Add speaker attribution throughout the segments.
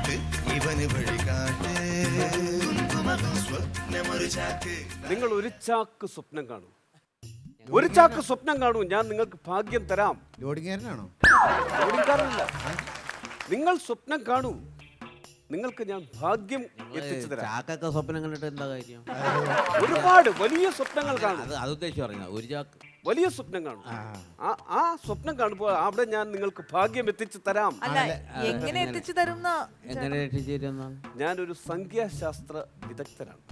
Speaker 1: കാട്ട് ഇവന് വഴി കാട്ട് സ്വപ്നമൊരു ചാക്ക്.
Speaker 2: നിങ്ങൾ ഒരു ചാക്ക് സ്വപ്നം കാണൂ, ഒരു ചാക്ക് സ്വപ്നം കാണൂ, ഞാൻ നിങ്ങൾക്ക് ഭാഗ്യം തരാം.
Speaker 3: ലോഡിങ്ങാരനാണോ?
Speaker 2: ഓടിക്കാറില്ല. നിങ്ങൾ സ്വപ്നം കാണൂ, നിങ്ങൾക്ക് ഞാൻ ഭാഗ്യം എത്തിച്ചു തരാം.
Speaker 4: ചാക്കൊക്കെ സ്വപ്നം കണ്ടിട്ട് എന്താ കാര്യം?
Speaker 2: ഒരുപാട് വലിയ സ്വപ്നങ്ങൾ കാണും.
Speaker 4: അത് ഉദ്ദേശിച്ച് പറഞ്ഞ ഒരു ചാക്ക്
Speaker 2: വലിയ സ്വപ്നം കാണും. ആ സ്വപ്നം കാണുമ്പോൾ അവിടെ ഞാൻ നിങ്ങൾക്ക് ഭാഗ്യം എത്തിച്ചു തരാം.
Speaker 5: അല്ല എങ്ങനെ എത്തിച്ചു തരും?
Speaker 4: എങ്ങനെ എത്തിച്ചേരുന്ന?
Speaker 2: ഞാനൊരു സംഖ്യാശാസ്ത്ര വിദഗ്ധനാണ്.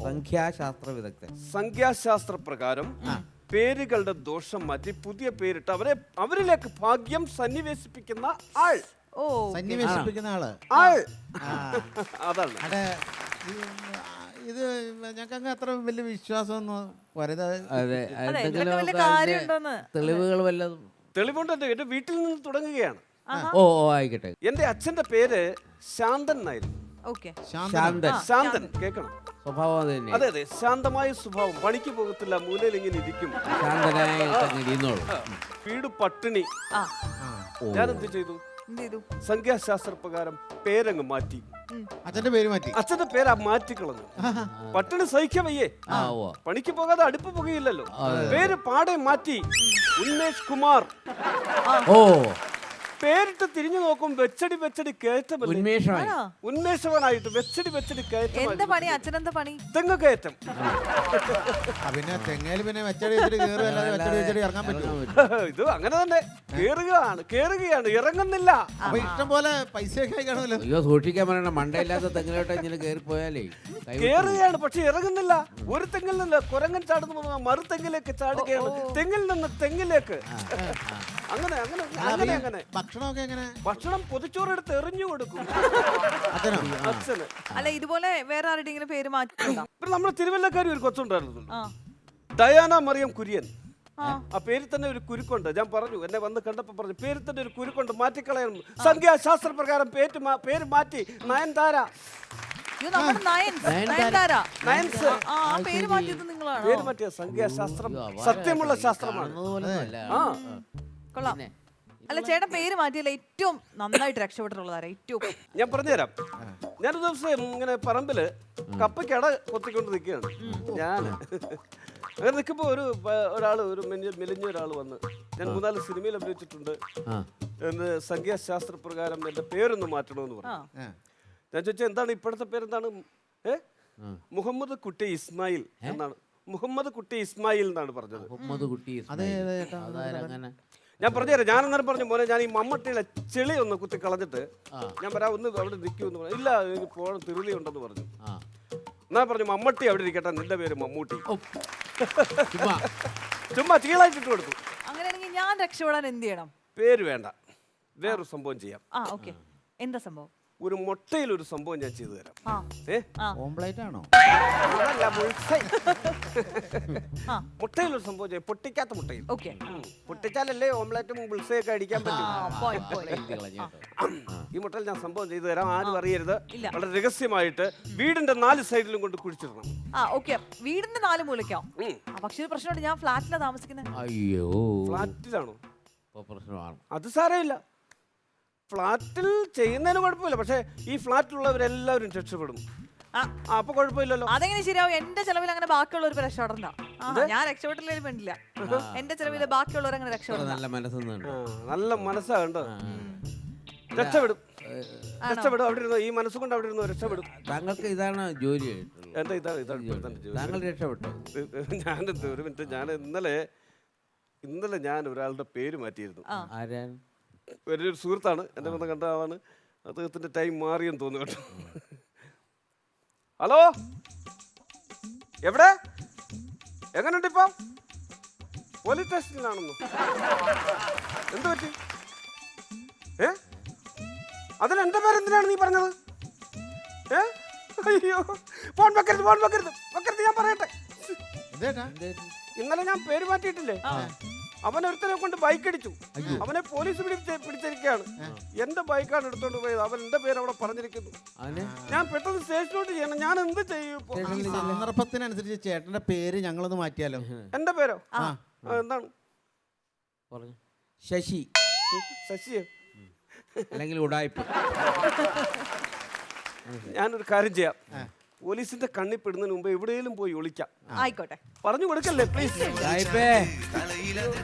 Speaker 4: സംഖ്യാശാസ്ത്ര വിദഗ്ധൻ.
Speaker 2: സംഖ്യാശാസ്ത്ര പ്രകാരം പേരുകളുടെ ദോഷം മാറ്റി പുതിയ പേരിട്ട് അവരിലേക്ക് ഭാഗ്യം സന്നിവേശിപ്പിക്കുന്ന ആൾ.
Speaker 5: ഓ,
Speaker 3: സന്നിവേശിപ്പിക്കുന്ന ആള്.
Speaker 2: അതാണ്.
Speaker 3: അതെ, ഇത് ഞങ്ങൾക്ക് അത്ര വലിയ വിശ്വാസമൊന്നും വരുന്നത്.
Speaker 4: അതെ,
Speaker 5: ഇതിലൊക്കെ വല്ല കാര്യമുണ്ടോന്ന്?
Speaker 4: തെളിവുകൾ വല്ലതും?
Speaker 2: തെളിവുണ്ട്. എന്റെ വീട്ടിൽ നിന്ന് തുടങ്ങുകയാണ്.
Speaker 4: ഓ ആയിക്കോട്ടെ.
Speaker 2: എന്റെ അച്ഛന്റെ പേര് ശാന്തൻ എന്നായിരുന്നു.
Speaker 5: ഓക്കെ.
Speaker 4: ശാന്തൻ.
Speaker 2: ശാന്തൻ കേൾക്കണം.
Speaker 4: സ്വഭാവം അത് തന്നെ.
Speaker 2: അതെ അതെ, ശാന്തമായ സ്വഭാവം. പണിക്ക് പോകത്തില്ല, മൂലയിൽ ഇങ്ങനെ ഇരിക്കും.
Speaker 4: ശാന്തനായി ഇരുന്നോളൂ.
Speaker 2: വീട് പട്ടിണി. ഞാൻ എന്ത് ചെയ്തു? സംഖ്യാശാസ്ത്ര പ്രകാരം പേരങ്ങ് മാറ്റി.
Speaker 3: അച്ഛന്റെ പേര് മാറ്റി.
Speaker 2: അച്ഛന്റെ പേര് മാറ്റിക്കളഞ്ഞു. പട്ടിണി സഹിക്കാൻ വയ്യേ, പണിക്ക് പോകാതെ അടുപ്പ് പുകയില്ലല്ലോ. പേര് പാടെ മാറ്റി. ഉന്മേഷ് കുമാർ.
Speaker 4: ഓ,
Speaker 2: പേരിട്ട് തിരിഞ്ഞു നോക്കും വെച്ചടി വെച്ചടി കയറ്റമല്ലേ. ഉന്മേഷവനായിട്ട് വെച്ചടി കയറ്റം.
Speaker 5: എന്താ പണി? അച്ഛനെന്താ പണി?
Speaker 2: തെങ്ങ് കയറ്റം.
Speaker 3: പിന്നെ തെങ്ങേല് പിന്നെ വെച്ചടി വെച്ചടി കയറുകയല്ലാതെ വെച്ചടി വെച്ചടി ഇറങ്ങാൻ പറ്റും.
Speaker 2: ഇത് അങ്ങനെ തന്നെ കേറുകയാണ്, ഇറങ്ങുന്നില്ല.
Speaker 3: അപ്പൊ ഇഷ്ടം പോലെ പൈസയൊക്കെ ആയി കാണുമല്ലോ.
Speaker 4: അയ്യോ, സൂക്ഷിക്കാൻ പറയണ. മണ്ടയില്ലാത്ത തെങ്ങിലോട്ട് ഇങ്ങനെ കയറി പോയാലേ
Speaker 2: കേറുകയാണ്, പക്ഷെ ഇറങ്ങുന്നില്ല. ഒരു തെങ്ങിൽ നിന്ന് കുരങ്ങൻ ചാടുന്ന മറു തെങ്ങിലേക്ക് ചാടുകയാണ്. തെങ്ങിൽ നിന്ന് തെങ്ങിലേക്ക്. അങ്ങനെ അങ്ങനെ അങ്ങനെ അങ്ങനെ.
Speaker 3: ഭക്ഷണമൊക്കെ എങ്ങനെ?
Speaker 2: ഭക്ഷണം പൊതിച്ചോറെടുത്ത് എറിഞ്ഞു കൊടുക്കും അച്ഛന്.
Speaker 5: അല്ല, ഇതുപോലെ വേറെ ആരുടെയെങ്കിലും പേര് മാറ്റിട്ടുണ്ടോ?
Speaker 2: ഇപ്പൊ നമ്മുടെ തിരുവല്ലക്കാരി ഒരു കൊച്ചുണ്ടായിരുന്നു, ഡയാന മറിയം കുര്യൻ. ആ പേരിൽ തന്നെ ഒരു കുരുക്കുണ്ട്. ഞാൻ പറഞ്ഞു, എന്നെ വന്ന് കണ്ടപ്പോ പറഞ്ഞു, പേരിൽ തന്നെ ഒരു കുരുക്കുണ്ട്, മാറ്റിക്കളയണം. സംഖ്യാശാസ്ത്ര പ്രകാരം പേര് മാറ്റി. നയൻതാര.
Speaker 5: പേര് മാറ്റിയത് നിങ്ങളാണോ?
Speaker 2: പേര് മാറ്റിയ സംഖ്യാശാസ്ത്രം സത്യമുള്ള ശാസ്ത്രമാണ്.
Speaker 5: കൊള്ളാം. അല്ല, ചേട്ടൻ പേര് മാറ്റിയല്ല ഏറ്റവും നന്നായിട്ട് രക്ഷപ്പെട്ടിട്ടുള്ളതാരാ? ഏറ്റവും
Speaker 2: ഞാൻ പറഞ്ഞുതരാം. ഞാനൊരു ദിവസം ഇങ്ങനെ പറമ്പില് കപ്പയ്ക്കട കൊത്തിക്കൊണ്ട് നിൽക്കുകയാണ്. ഞാൻ അങ്ങനെ നിൽക്കുമ്പോൾ ഒരു മെലിഞ്ഞ ഒരാൾ വന്ന്, ഞാൻ 3-4 സിനിമയിൽ അഭിനയിച്ചിട്ടുണ്ട്, എന്ന് സംഖ്യാശാസ്ത്ര പ്രകാരം എന്റെ പേരൊന്ന് മാറ്റണമെന്ന് പറഞ്ഞു. ഞാൻ ചോദിച്ചാൽ എന്താണ് ഇപ്പോഴത്തെ പേരെന്താണ്? മുഹമ്മദ് കുട്ടി ഇസ്മായിൽ എന്നാണ്. മുഹമ്മദ് കുട്ടി ഇസ്മായിൽ എന്നാണ് പറഞ്ഞത്. ഞാൻ പറഞ്ഞുതരാം. ഞാൻ അന്നേരം പറഞ്ഞു, മോനെ ഞാൻ ഈ മമ്മട്ടിയുടെ ചെളി ഒന്ന് കുത്തി കളഞ്ഞിട്ട് ഞാൻ വരാം, ഒന്ന് അവിടെ നിൽക്കുമെന്ന് പറഞ്ഞു. ഇല്ല, എനിക്ക് പോകണം, തിരുതി ഉണ്ടെന്ന് പറഞ്ഞു. എന്നാ പറഞ്ഞു, മമ്മട്ടി അവിടെ ഇരിക്കട്ടെ, നിന്റെ പേര് മമ്മൂട്ടി. ചുമ്മാ ചീളായിട്ടിട്ട് കൊടുത്തു.
Speaker 5: അങ്ങനെയാണെങ്കിൽ ഞാൻ രക്ഷപ്പെടാൻ എന്ത് ചെയ്യണം?
Speaker 2: പേര് വേണ്ട, വേറൊരു സംഭവം ചെയ്യാം.
Speaker 5: എന്താ സംഭവം?
Speaker 2: ഒരു മുട്ടയിൽ ഒരു സംഭവം ഞാൻ ചെയ്തു തരാം.
Speaker 3: ഓംപ്ലേറ്റ് ആണോ?
Speaker 2: മുട്ടയിലൊരു സംഭവം ചെയ്യാം. പൊട്ടിക്കാത്ത മുട്ടയിൽ. പൊട്ടിച്ചാലല്ലേ ഓംപ്ലേറ്റും ബുൾസയൊക്കെ അടിക്കാൻ പറ്റും. ഈ മുട്ടയിൽ ഞാൻ സംഭവം ചെയ്തു തരാം. ആരും അറിയരുത്. വളരെ രഹസ്യമായിട്ട് വീടിന്റെ 4 സൈഡിലും കൊണ്ട് കുഴിച്ചിടണം.
Speaker 5: വീടിന്റെ 4 മൂലയ്ക്കോ? പക്ഷേ പ്രശ്നമുണ്ട്, ഞാൻ ഫ്ലാറ്റിലാണ് താമസിക്കുന്നത്.
Speaker 4: അയ്യോ,
Speaker 2: ഫ്ലാറ്റിലാണോ?
Speaker 4: പ്രശ്നമാണ്.
Speaker 2: അത് സാരമില്ല, ഫ്ലാറ്റിൽ ചെയ്യുന്നതിന് കുഴപ്പമില്ല. പക്ഷെ ഈ ഫ്ലാറ്റിലുള്ളവരെല്ലാവരും രക്ഷപ്പെടും. അപ്പൊ കുഴപ്പമില്ലല്ലോ.
Speaker 5: അതെങ്ങനെ ശരിയാവും? എന്റെ ചെലവിൽ അങ്ങനെ ബാക്കിയുള്ളവർ രക്ഷപ്പെടണ്ട. ഞാൻ രക്ഷപ്പെട്ടില്ലേലും വേണ്ടില്ല, എന്റെ ചെലവില് ബാക്കിയുള്ളവർ അങ്ങനെ രക്ഷപ്പെടും.
Speaker 2: നല്ല മനസ്സാ കണ്ടോ? രക്ഷപ്പെടും. അവിടെ ഇരുന്നോ, ഈ മനസ്സുകൊണ്ട് അവിടെ ഇരുന്നോ, രക്ഷപ്പെടും.
Speaker 4: താങ്കൾക്ക് ഇതാണ് ജോലി?
Speaker 2: എന്താ ഇതാണ്
Speaker 4: താങ്കൾ രക്ഷപ്പെട്ടു?
Speaker 2: ഒരു മിനിറ്റ്. ഞാൻ ഇന്നലെ ഞാൻ ഒരാളുടെ പേര് മാറ്റിയിരുന്നു. വലിയൊരു സുഹൃത്താണ്, എന്നെ വന്ന് കണ്ടതാണ്. അദ്ദേഹത്തിന്റെ ടൈം മാറിയെന്ന് തോന്നുന്നു കേട്ടോ. ഹലോ, എവിടെ? എങ്ങനെയുണ്ട് ഇപ്പം? പോലീസ് സ്റ്റേഷനിലാണെന്നോ? എന്ത് പറ്റി? അതിന് എന്റെ പേരെന്തിനാണ് നീ പറഞ്ഞത്? അയ്യോ, ഫോൺ വെക്കരുത്, ഞാൻ പറയട്ടെ. ഇന്നലെ ഞാൻ പേര് മാറ്റിയിട്ടില്ലേ, അവനൊരുത്തനെ കൊണ്ട് ബൈക്ക് അടിച്ചു. അവനെ പോലീസ് പിടിച്ചിരിക്കുകയാണ്. എന്റെ ബൈക്കാണ് എടുത്തോണ്ട് പോയത്. അവൻ എന്റെ പേര് അവിടെ പറഞ്ഞിരിക്കുന്നു. ഞാൻ പെട്ടെന്ന് സ്റ്റേഷനിലോട്ട് ചെയ്യണം. ഞാൻ എന്ത് ചെയ്യും?
Speaker 3: സന്ദർഭത്തിനനുസരിച്ച് ചേട്ടന്റെ പേര് ഞങ്ങളൊന്ന് മാറ്റിയാലോ?
Speaker 2: എന്റെ പേരോ? എന്താണ്?
Speaker 4: ശശി.
Speaker 2: ശശിയോ?
Speaker 4: അല്ലെങ്കിൽ ഉടായ്പ.
Speaker 2: ഞാനൊരു കാര്യം ചെയ്യാം, പോലീസിന്റെ കണ്ണിൽ പെടുന്നതിന് മുമ്പ് എവിടെയെങ്കിലും പോയി ഒളിക്കാം.
Speaker 5: ആയിക്കോട്ടെ.
Speaker 2: പറഞ്ഞു കൊടുക്കല്ലേ പ്ലീസ്.
Speaker 4: ഉടായ്പേ.
Speaker 1: തലയിലത്